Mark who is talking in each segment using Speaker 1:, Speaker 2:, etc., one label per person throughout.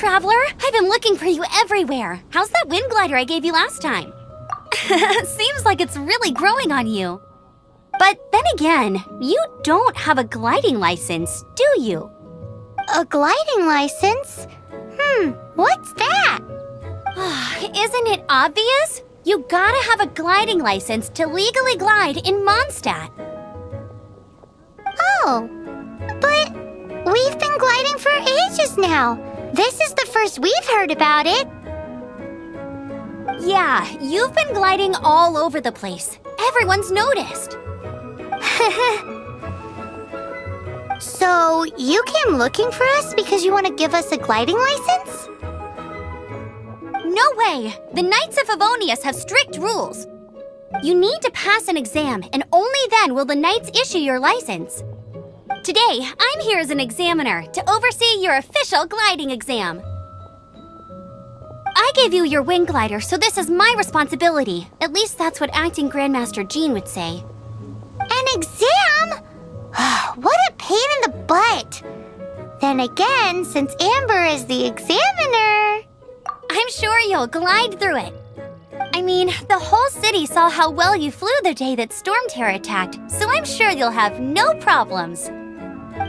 Speaker 1: traveler! I've been looking for you everywhere. How's that wind glider I gave you last time? Seems like it's really growing on you. But then again, you don't have a gliding license, do you?
Speaker 2: A gliding license? What's that?
Speaker 1: Isn't it obvious? You gotta have a gliding license to legally glide in Mondstadt.
Speaker 2: Oh, but we've been gliding for ages now. This is the first we've heard about it.
Speaker 1: Yeah, you've been gliding all over the place. Everyone's noticed.
Speaker 2: So, you came looking for us because you want to give us a gliding license?
Speaker 1: No way! The Knights of Favonius have strict rules. You need to pass an exam, and only then will the Knights issue your license. Today, I'm here as an examiner to oversee your official gliding exam. I gave you your wing glider, so this is my responsibility. At least that's what Acting Grandmaster Jean would say.
Speaker 2: An exam? What a pain in the butt! Then again, since Amber is the examiner...
Speaker 1: I'm sure you'll glide through it. I mean, the whole city saw how well you flew the day that Storm Terror attacked, so I'm sure you'll have no problems.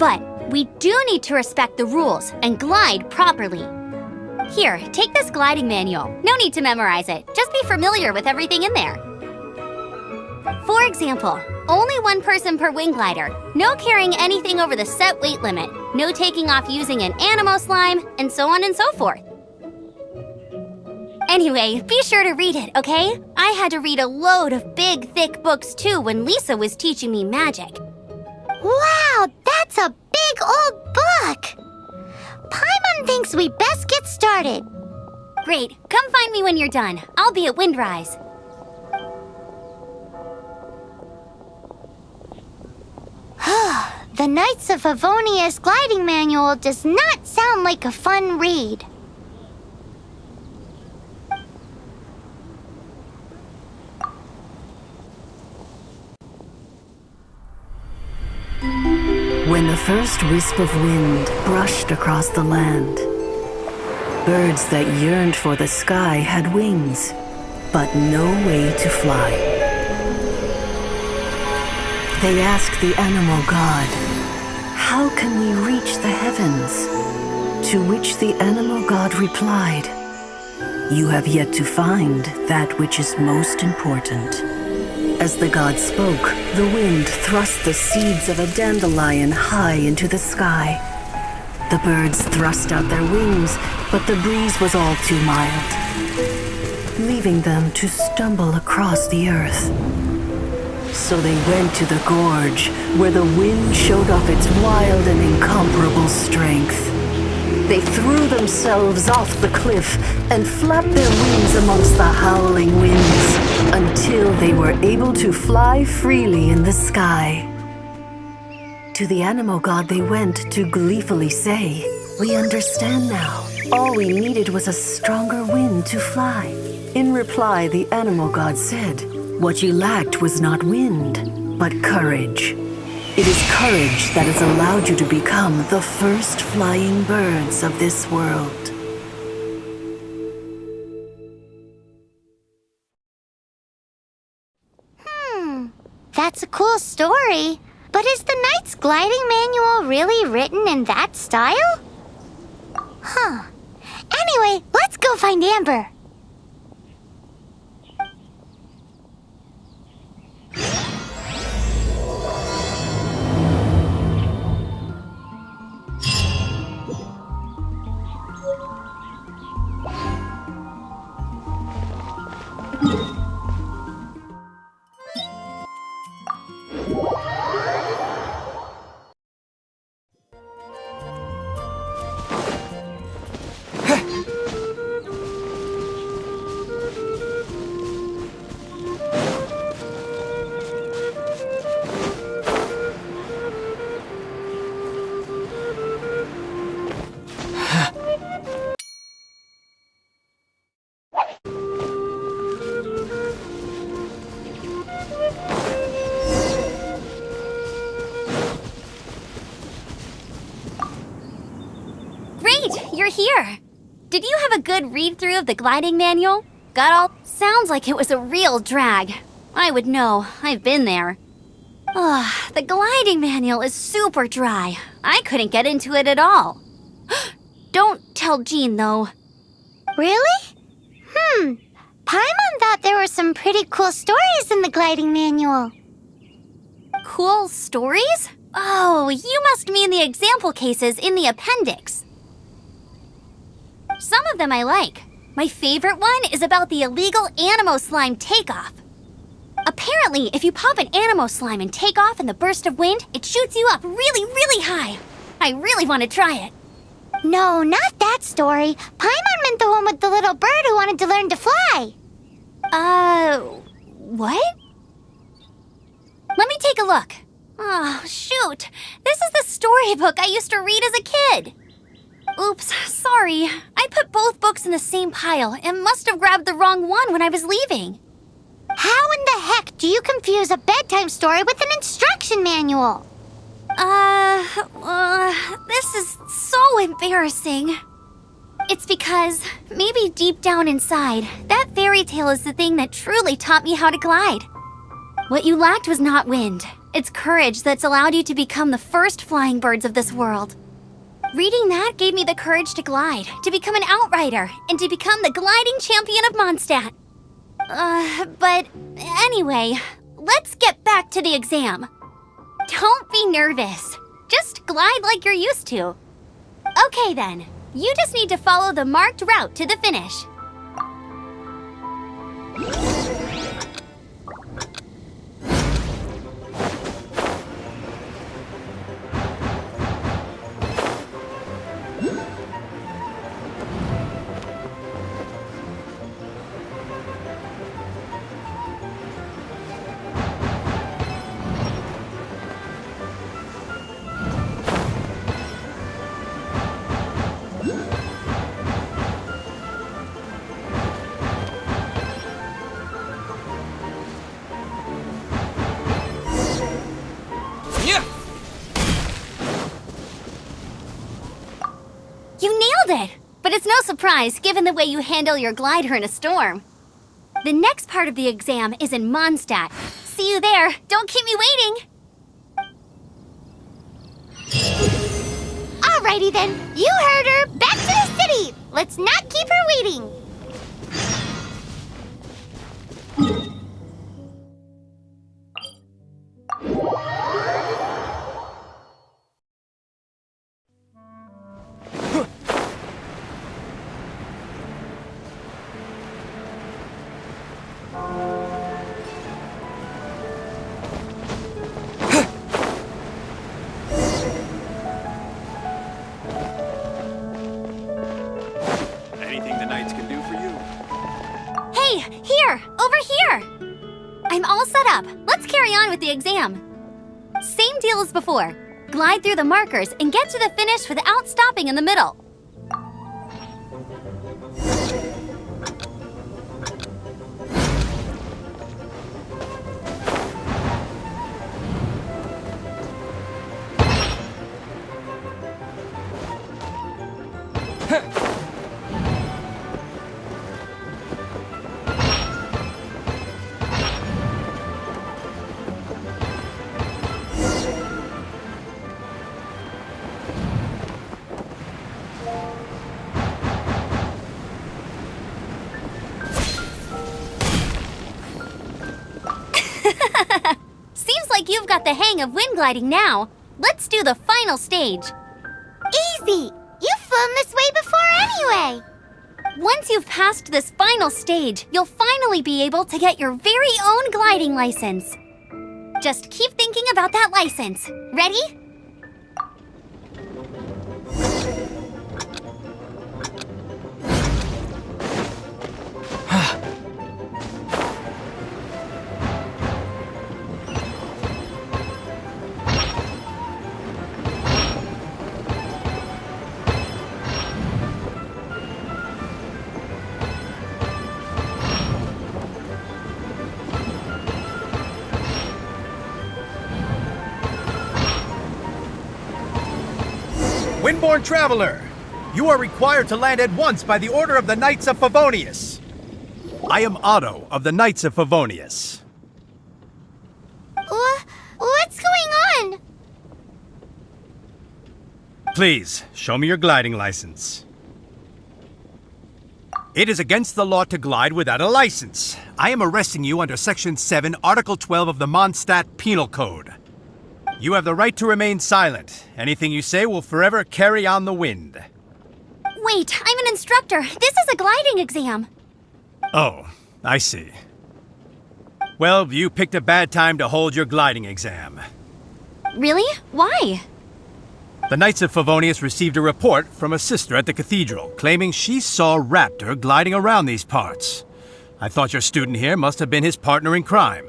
Speaker 1: But we do need to respect the rules and glide properly. Here, take this gliding manual. No need to memorize it. Just be familiar with everything in there. For example, only one person per wing glider, no carrying anything over the set weight limit, no taking off using an animo slime, and so on and so forth. Anyway, be sure to read it, okay? I had to read a load of big, thick books too when Lisa was teaching me magic.
Speaker 2: Wow, that's a big old book! Paimon thinks we best get started.
Speaker 1: Great, come find me when you're done. I'll be at Windrise.
Speaker 2: The Knights of Favonius gliding manual does not sound like a fun read.
Speaker 3: When the first wisp of wind brushed across the land, birds that yearned for the sky had wings, but no way to fly. They asked the animal god, "How can we reach the heavens?" To which the animal god replied, "You have yet to find that which is most important." As the god spoke, the wind thrust the seeds of a dandelion high into the sky. The birds thrust out their wings, but the breeze was all too mild, leaving them to stumble across the earth. So they went to the gorge, where the wind showed off its wild and incomparable strength. They threw themselves off the cliff and flapped their wings amongst the howling winds until they were able to fly freely in the sky. To the animal god they went to gleefully say, "We understand now. All we needed was a stronger wind to fly." In reply, the animal god said, "What you lacked was not wind, but courage. It is courage that has allowed you to become the first flying birds of this world."
Speaker 2: That's a cool story. But is the Knight's gliding manual really written in that style? Anyway, let's go find Amber.
Speaker 1: Great, you're here. did you have a good read-through of the gliding manual? Got all... Sounds like it was a real drag. I would know. I've been there. The gliding manual is super dry. I couldn't get into it at all. Don't tell Jean, though.
Speaker 2: Really? Paimon thought there were some pretty cool stories in the gliding manual.
Speaker 1: Cool stories? Oh, you must mean the example cases in the appendix. Some of them I like. My favorite one is about the illegal Animo Slime takeoff. Apparently, if you pop an Animo Slime and take off in the burst of wind, it shoots you up really, really high. I really want to try it.
Speaker 2: No, not that story. Paimon meant the one with the little bird who wanted to learn to fly.
Speaker 1: What? Let me take a look. Oh, shoot. This is the storybook I used to read as a kid. Oops, sorry. I put both books in the same pile and must have grabbed the wrong one when I was leaving.
Speaker 2: How in the heck do you confuse a bedtime story with an instruction manual?
Speaker 1: This is so embarrassing. It's because, maybe deep down inside, that fairy tale is the thing that truly taught me how to glide. What you lacked was not wind. It's courage that's allowed you to become the first flying birds of this world. Reading that gave me the courage to glide, to become an outrider, and to become the gliding champion of Mondstadt. But anyway, let's get back to the exam. Don't be nervous. Just glide like you're used to. Okay then, you just need to follow the marked route to the finish. You nailed it! But it's no surprise, given the way you handle your glider in a storm. The next part of the exam is in Mondstadt. See you there. Don't keep me waiting.
Speaker 2: Alrighty then, you heard her. Back to the city. Let's not keep her waiting.
Speaker 4: Anything the knights can do for you?
Speaker 1: Hey, here! Over here! I'm all set up. Let's carry on with the exam. Same deal as before. Glide through the markers and get to the finish without stopping in the middle. Seems like you've got the hang of wind gliding now. Let's do the final stage.
Speaker 2: Easy. You've flown this way before anyway.
Speaker 1: Once you've passed this final stage, you'll finally be able to get your very own gliding license. Just keep thinking about that license. Ready?
Speaker 4: Windborne Traveler!
Speaker 5: You are required to land at once by the order of the Knights of Favonius. I am Otto of the Knights of Favonius.
Speaker 2: What's going on?
Speaker 5: Please, show me your gliding license. It is against the law to glide without a license. I am arresting you under Section 7, Article 12 of the Mondstadt Penal Code. You have the right to remain silent. Anything you say will forever carry on the wind.
Speaker 1: Wait, I'm an instructor. This is a gliding exam.
Speaker 5: Oh, I see. Well, you picked a bad time to hold your gliding exam.
Speaker 1: Really? Why?
Speaker 5: The Knights of Favonius received a report from a sister at the cathedral claiming she saw Raptor gliding around these parts. I thought your student here must have been his partner in crime.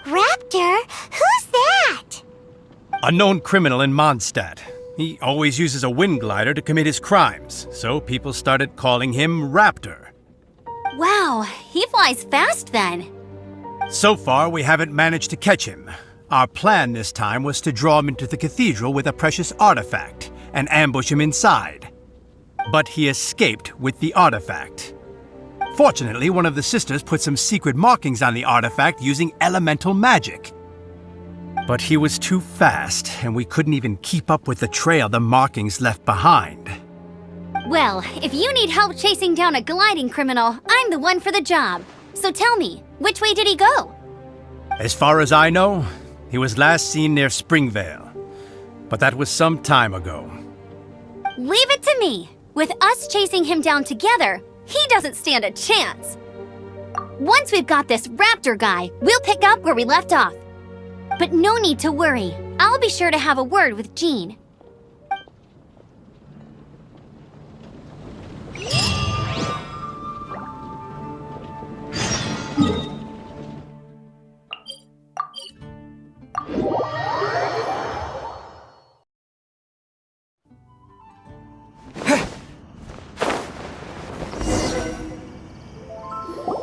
Speaker 2: Raptor? Who's that?
Speaker 5: A known criminal in Mondstadt. He always uses a wind glider to commit his crimes, so people started calling him Raptor.
Speaker 1: Wow, he flies fast then.
Speaker 5: So far, we haven't managed to catch him. Our plan this time was to draw him into the cathedral with a precious artifact and ambush him inside. But he escaped with the artifact. Fortunately, one of the sisters put some secret markings on the artifact using elemental magic. But he was too fast, and we couldn't even keep up with the trail the markings left behind.
Speaker 1: Well, if you need help chasing down a gliding criminal, I'm the one for the job. So tell me, which way did he go?
Speaker 5: As far as I know, he was last seen near Springvale. But that was some time ago.
Speaker 1: Leave it to me. With us chasing him down together, he doesn't stand a chance. Once we've got this Raptor guy, we'll pick up where we left off. But no need to worry. I'll be sure to have a word with Jean.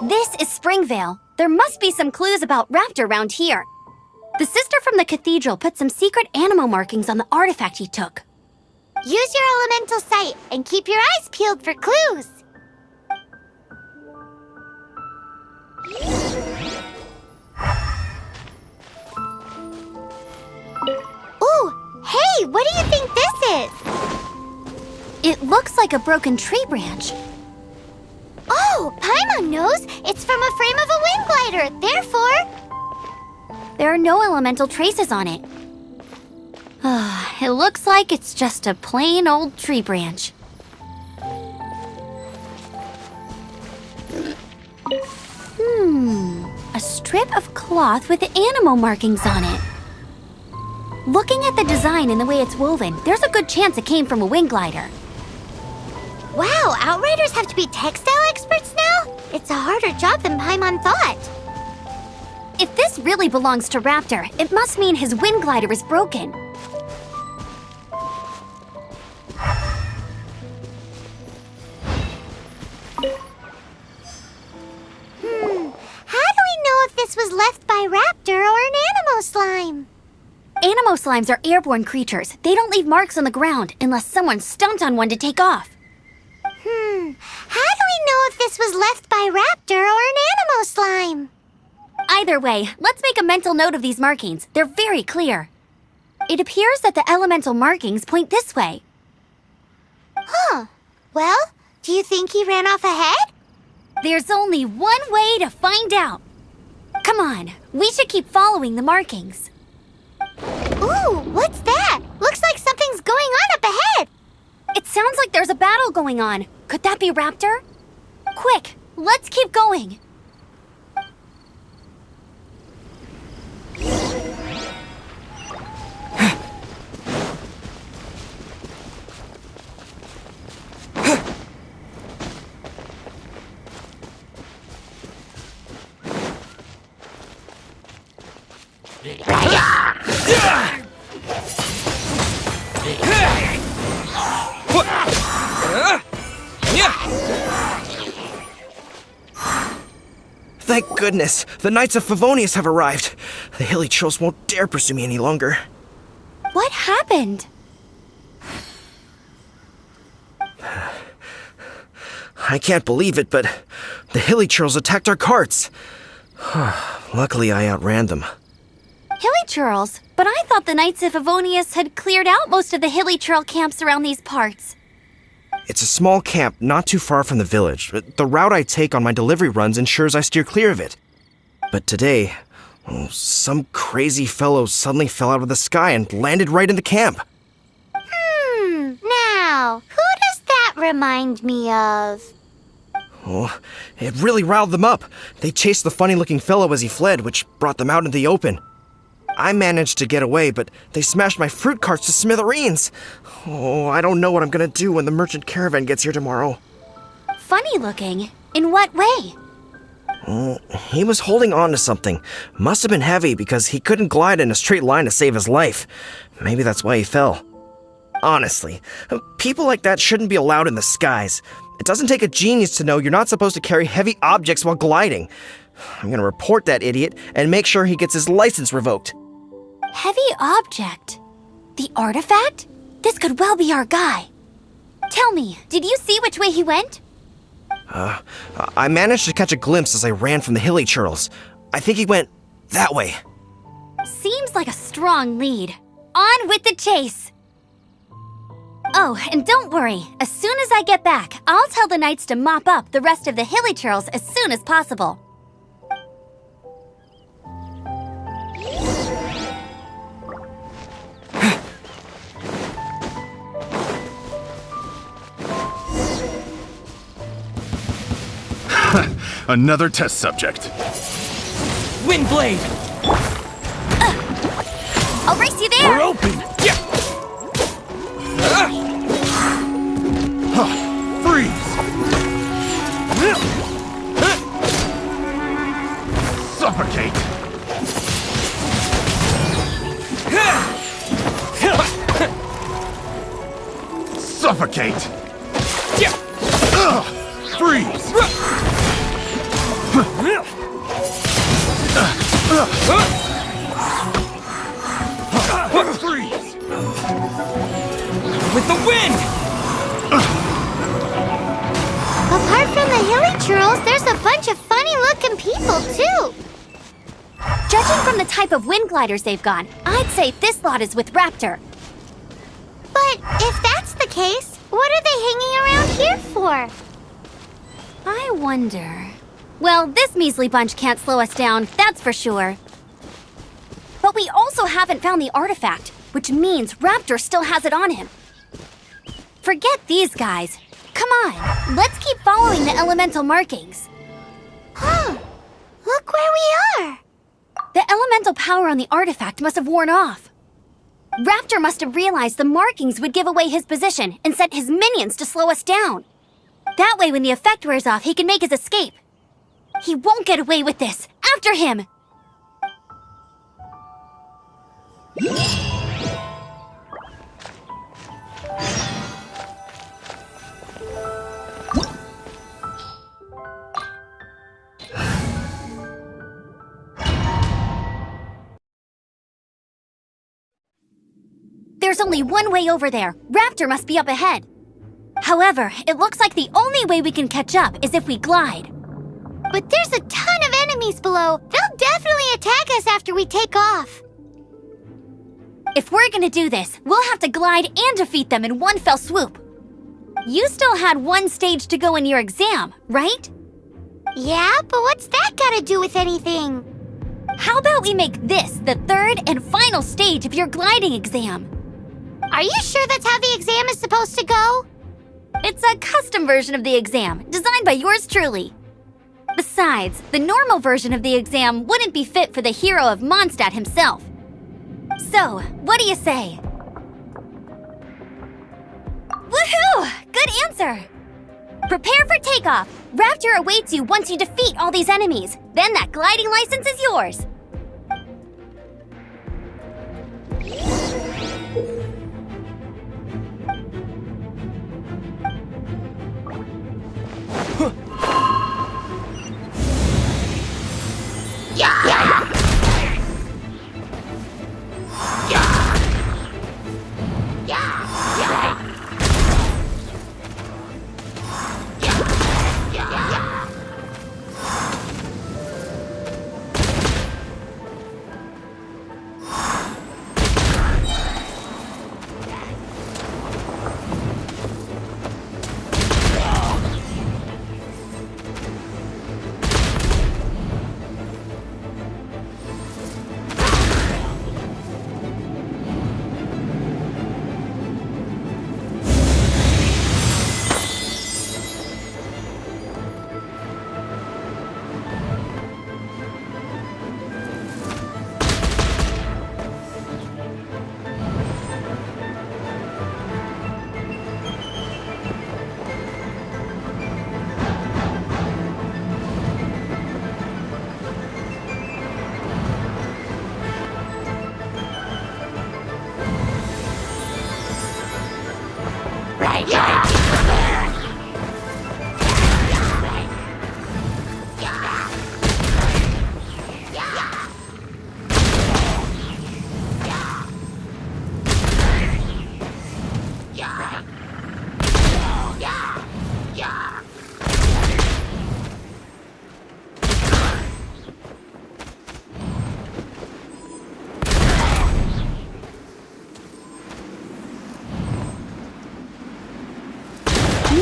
Speaker 1: This is Springvale. There must be some clues about Raptor around here. The sister from the cathedral put some secret animal markings on the artifact he took.
Speaker 2: Use your elemental sight and keep your eyes peeled for clues. Ooh, hey, what do you think this is?
Speaker 1: It looks like a broken tree branch.
Speaker 2: Oh, Paimon knows. It's from a frame of a wind glider. Therefore,
Speaker 1: There are no elemental traces on it. It looks like it's just a plain old tree branch. A strip of cloth with animal markings on it. Looking at the design and the way it's woven, there's a good chance it came from a wind glider.
Speaker 2: wow, Outriders have to be textile experts now? It's a harder job than Paimon thought.
Speaker 1: If this really belongs to Raptor, it must mean his wind glider is broken.
Speaker 2: How do we know if this was left by Raptor or an Animo slime?
Speaker 1: Animo slimes are airborne creatures. They don't leave marks on the ground unless someone stomped on one to take off.
Speaker 2: How do we know if this was left by Raptor or an Animo slime?
Speaker 1: Either way, let's make a mental note of these markings. They're very clear. It appears that the elemental markings point this way.
Speaker 2: Huh. Well, do you think he ran off ahead?
Speaker 1: There's only one way to find out. Come on, we should keep following the markings.
Speaker 2: Ooh, what's that? Looks like something's going on up ahead.
Speaker 1: It sounds like there's a battle going on. Could that be Raptor? Quick, let's keep going.
Speaker 6: Thank goodness, the Knights of Favonius have arrived. The hilly trolls won't dare pursue me any longer.
Speaker 1: What happened?
Speaker 6: I can't believe it, but the hilly churls attacked our carts. Luckily, I outran them.
Speaker 1: Hilly churls? But I thought the Knights of Favonius had cleared out most of the hilly churl camps around these parts.
Speaker 6: It's a small camp not too far from the village. The route I take on my delivery runs ensures I steer clear of it. But today, some crazy fellow suddenly fell out of the sky and landed right in the camp.
Speaker 2: Now, who does that remind me of?
Speaker 6: Oh, it really riled them up. They chased the funny-looking fellow as he fled, which brought them out into the open. I managed to get away, but they smashed my fruit carts to smithereens. Oh, I don't know what I'm gonna do when the merchant caravan gets here tomorrow.
Speaker 1: Funny looking? In what way?
Speaker 6: He was holding on to something. Must have been heavy because he couldn't glide in a straight line to save his life. Maybe that's why he fell. Honestly, people like that shouldn't be allowed in the skies. It doesn't take a genius to know you're not supposed to carry heavy objects while gliding. I'm gonna report that idiot and make sure he gets his license revoked.
Speaker 1: Heavy object? The artifact? This could well be our guy. Tell me, did you see which way he went?
Speaker 6: I managed to catch a glimpse as I ran from the hilly churls. I think he went that way.
Speaker 1: Seems like a strong lead. On with the chase! Oh, and don't worry. As soon as I get back, I'll tell the knights to mop up the rest of the hilly churls as soon as possible.
Speaker 4: Another test subject.
Speaker 6: Windblade!
Speaker 1: I'll race you there!
Speaker 4: We're open! Yeah! Freeze! Suffocate! Suffocate! Freeze! Freeze!
Speaker 6: With the wind!
Speaker 2: Apart from the hilly churls, there's a bunch of funny-looking people, too.
Speaker 1: Judging from the type of wind gliders they've got, I'd say this lot is with Raptor.
Speaker 2: But if that's the case, what are they hanging around here for?
Speaker 1: I wonder... Well, this measly bunch can't slow us down, that's for sure. But we also haven't found the artifact, which means Raptor still has it on him. Forget these guys. Come on, let's keep following the elemental markings.
Speaker 2: Huh. Look where we are.
Speaker 1: The elemental power on the artifact must have worn off. Raptor must have realized the markings would give away his position and sent his minions to slow us down. That way, when the effect wears off, he can make his escape. He won't get away with this! After him! There's only one way over there. Raptor must be up ahead. However, it looks like the only way we can catch up is if we glide.
Speaker 2: But there's a ton of enemies below. They'll definitely attack us after we take off.
Speaker 1: If we're gonna do this, we'll have to glide and defeat them in one fell swoop. You still had one stage to go in your exam, right?
Speaker 2: Yeah, but what's that got to do with anything?
Speaker 1: How about we make this the third and final stage of your gliding exam?
Speaker 2: Are you sure that's how the exam is supposed to go?
Speaker 1: It's a custom version of the exam, designed by yours truly. Besides, the normal version of the exam wouldn't be fit for the hero of Mondstadt himself. So, what do you say? Woohoo! Good answer! Prepare for takeoff. Raptor awaits you once you defeat all these enemies. Then that gliding license is yours.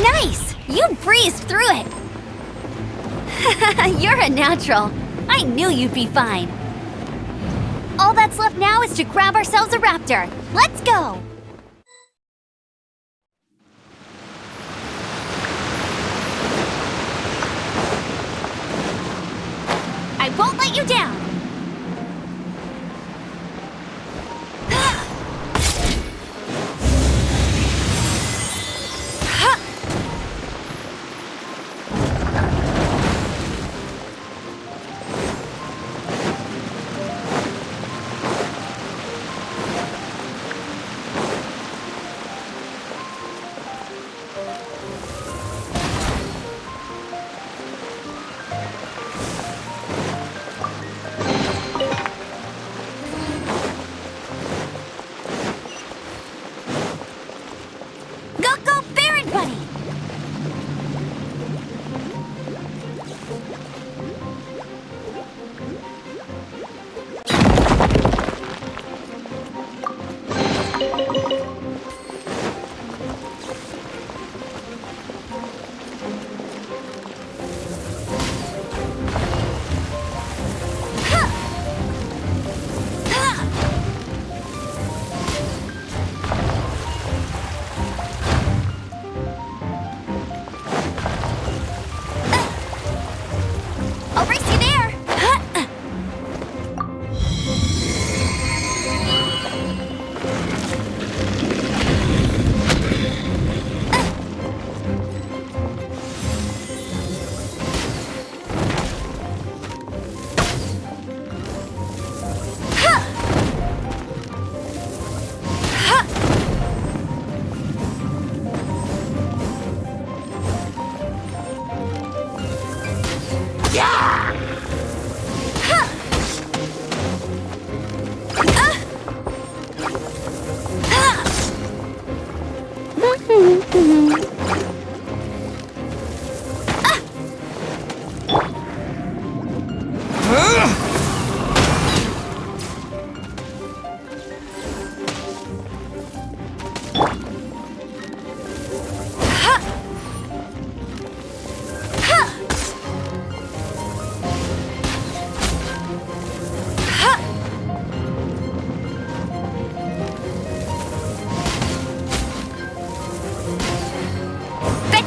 Speaker 1: Nice! You breezed through it! You're a natural. I knew you'd be fine. All that's left now is to grab ourselves a raptor. Let's go! I won't let you down!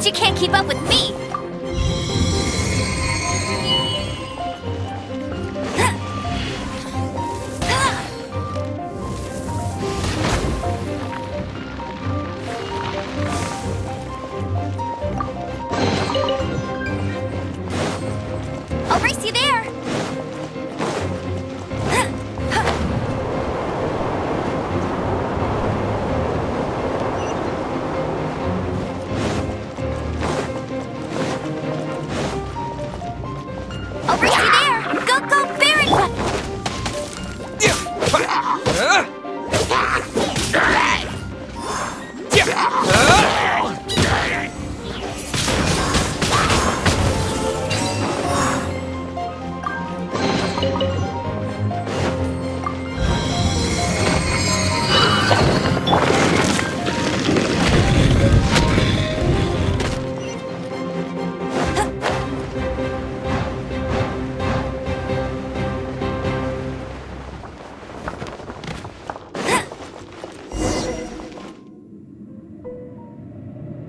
Speaker 1: You can't keep up with me! I'll race you there! I'll race you there! Go, go, Baron!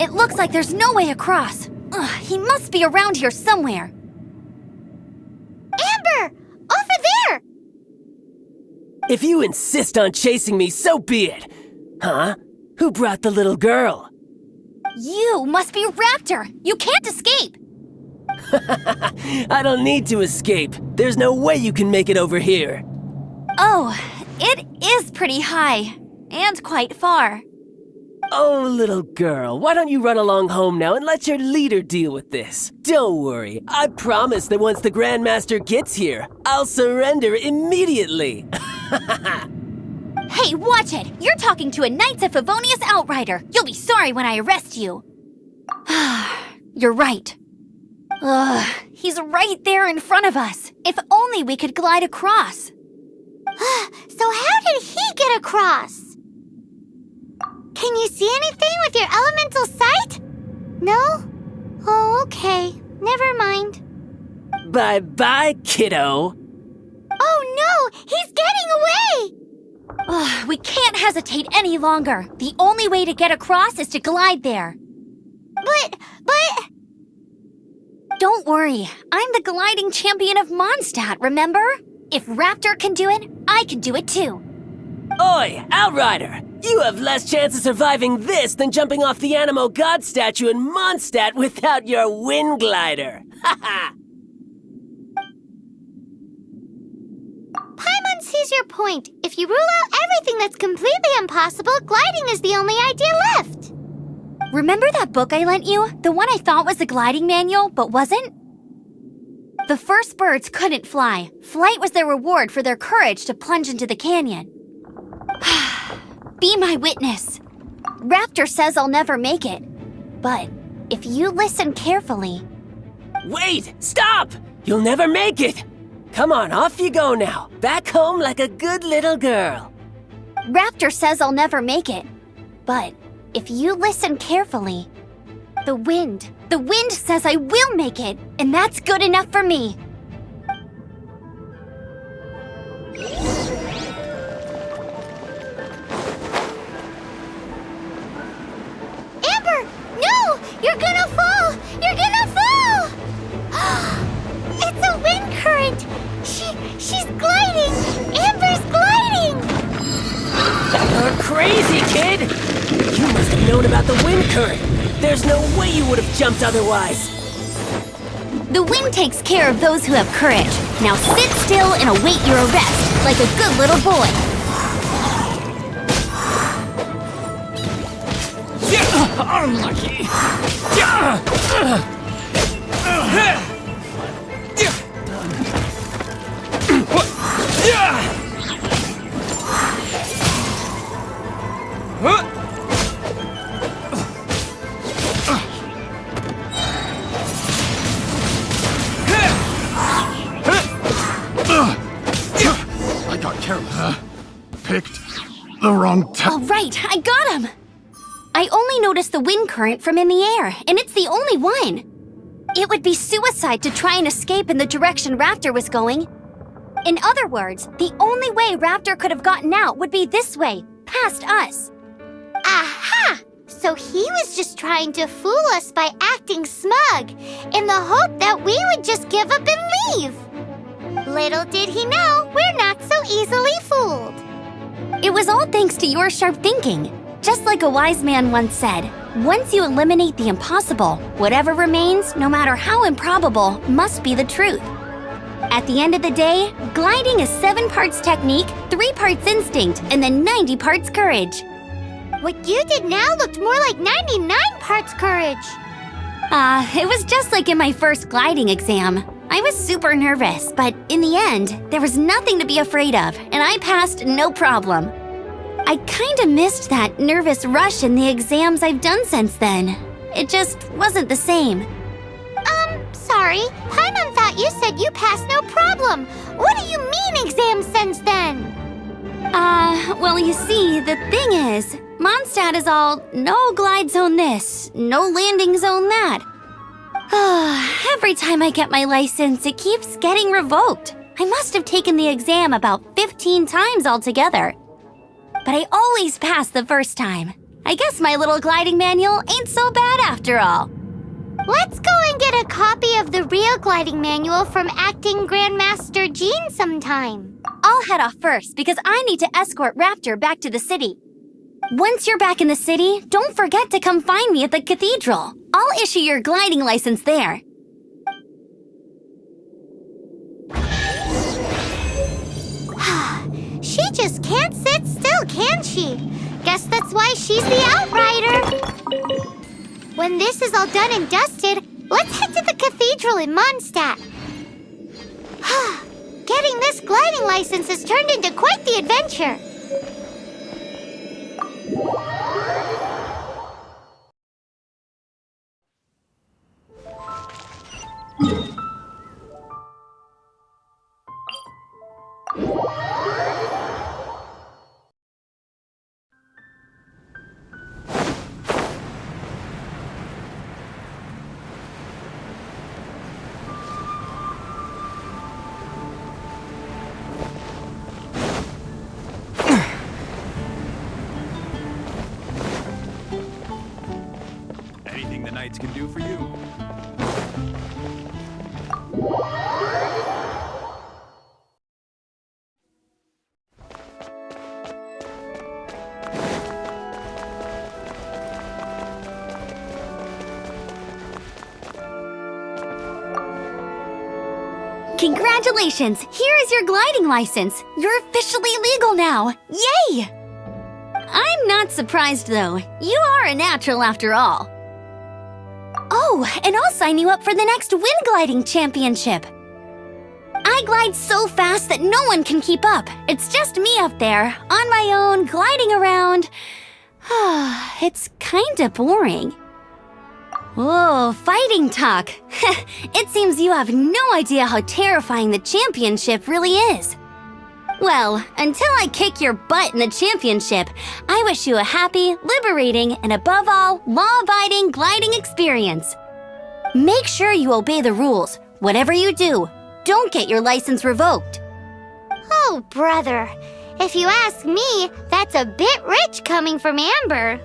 Speaker 1: It looks like there's no way across. Ugh, he must be around here somewhere.
Speaker 2: Amber! Over there!
Speaker 7: If you insist on chasing me, so be it. Huh? Who brought the little girl?
Speaker 1: You must be Raptor. You can't escape.
Speaker 7: I don't need to escape. There's no way you can make it over here.
Speaker 1: Oh, it is pretty high. And quite far.
Speaker 7: Oh, little girl, why don't you run along home now and let your leader deal with this? Don't worry, I promise that once the Grandmaster gets here, I'll surrender immediately.
Speaker 1: Hey, watch it! You're talking to a Knights of Favonius outrider. You'll be sorry when I arrest you. You're right. Ugh, he's right there in front of us. If only we could glide across.
Speaker 2: So how did he get across? Can you see anything with your elemental sight? No? Oh, okay. Never mind.
Speaker 7: Bye-bye, kiddo.
Speaker 2: Oh no! He's getting away!
Speaker 1: Ugh, we can't hesitate any longer. The only way to get across is to glide there.
Speaker 2: But...
Speaker 1: Don't worry, I'm the gliding champion of Mondstadt, remember? If Raptor can do it, I can do it too.
Speaker 7: Oi, Outrider! You have less chance of surviving this than jumping off the Animo God statue in Mondstadt without your wind glider. Haha!
Speaker 2: Paimon sees your point. If you rule out everything that's completely impossible, gliding is the only idea left.
Speaker 1: Remember that book I lent you? The one I thought was the gliding manual, but wasn't? The first birds couldn't fly. Flight was their reward for their courage to plunge into the canyon. Be my witness. Raptor says I'll never make it. But if you listen carefully...
Speaker 7: Wait! Stop! You'll never make it! Come on, off you go now. Back home like a good little girl.
Speaker 1: Raptor says I'll never make it. But if you listen carefully... The wind says I will make it, and that's good enough for me.
Speaker 2: Amber! No! You're gonna fall! You're gonna fall! It's a wind current! She's gliding! Amber's gliding!
Speaker 7: You're crazy, kid! You must have known about the wind current. There's no way you would have jumped otherwise.
Speaker 1: The wind takes care of those who have courage. Now sit still and await your arrest, like a good little boy.
Speaker 5: Unlucky!
Speaker 4: I got careless. Picked the wrong time.
Speaker 1: All right, I got him! I only noticed the wind current from in the air, and it's the only one. It would be suicide to try and escape in the direction Raptor was going. In other words, the only way Raptor could have gotten out would be this way, past us.
Speaker 2: Aha! So he was just trying to fool us by acting smug, in the hope that we would just give up and leave. Little did he know, we're not so easily fooled.
Speaker 1: It was all thanks to your sharp thinking. Just like a wise man once said, once you eliminate the impossible, whatever remains, no matter how improbable, must be the truth. At the end of the day, gliding is 7 parts technique, 3 parts instinct, and then 90 parts courage.
Speaker 2: What you did now looked more like 99 parts courage.
Speaker 1: It was just like in my first gliding exam. I was super nervous, but in the end, there was nothing to be afraid of, and I passed no problem. I kinda missed that nervous rush in the exams I've done since then. It just wasn't the same.
Speaker 2: Sorry. Paimon thought you said you passed no problem. What do you mean exams since then?
Speaker 1: Well, you see, the thing is, Mondstadt is all no glide zone this, no landing zone that. Every time I get my license, it keeps getting revoked. I must have taken the exam about 15 times altogether. But I always pass the first time. I guess my little gliding manual ain't so bad after all.
Speaker 2: Let's go and get a copy of the real gliding manual from Acting Grandmaster Jean sometime.
Speaker 1: I'll head off first because I need to escort Raptor back to the city. Once you're back in the city, don't forget to come find me at the cathedral. I'll issue your gliding license there.
Speaker 2: She just can't sit still, can she? guess that's why she's the outrider. When this is all done and dusted, let's head to the cathedral in Mondstadt. Getting this gliding license has turned into quite the adventure.
Speaker 5: Anything the knights can do for you.
Speaker 1: Congratulations! Here is your gliding license. You're officially legal now. Yay! I'm not surprised, though. You are a natural after all. Oh, and I'll sign you up for the next wind gliding championship. I glide so fast that no one can keep up. It's just me up there, on my own, gliding around. It's kinda boring. Oh, fighting talk. It seems you have no idea how terrifying the championship really is. Well, until I kick your butt in the championship, I wish you a happy, liberating, and above all, law-abiding gliding experience. Make sure you obey the rules. Whatever you do, don't get your license revoked.
Speaker 2: Oh, brother. If you ask me, that's a bit rich coming from Amber.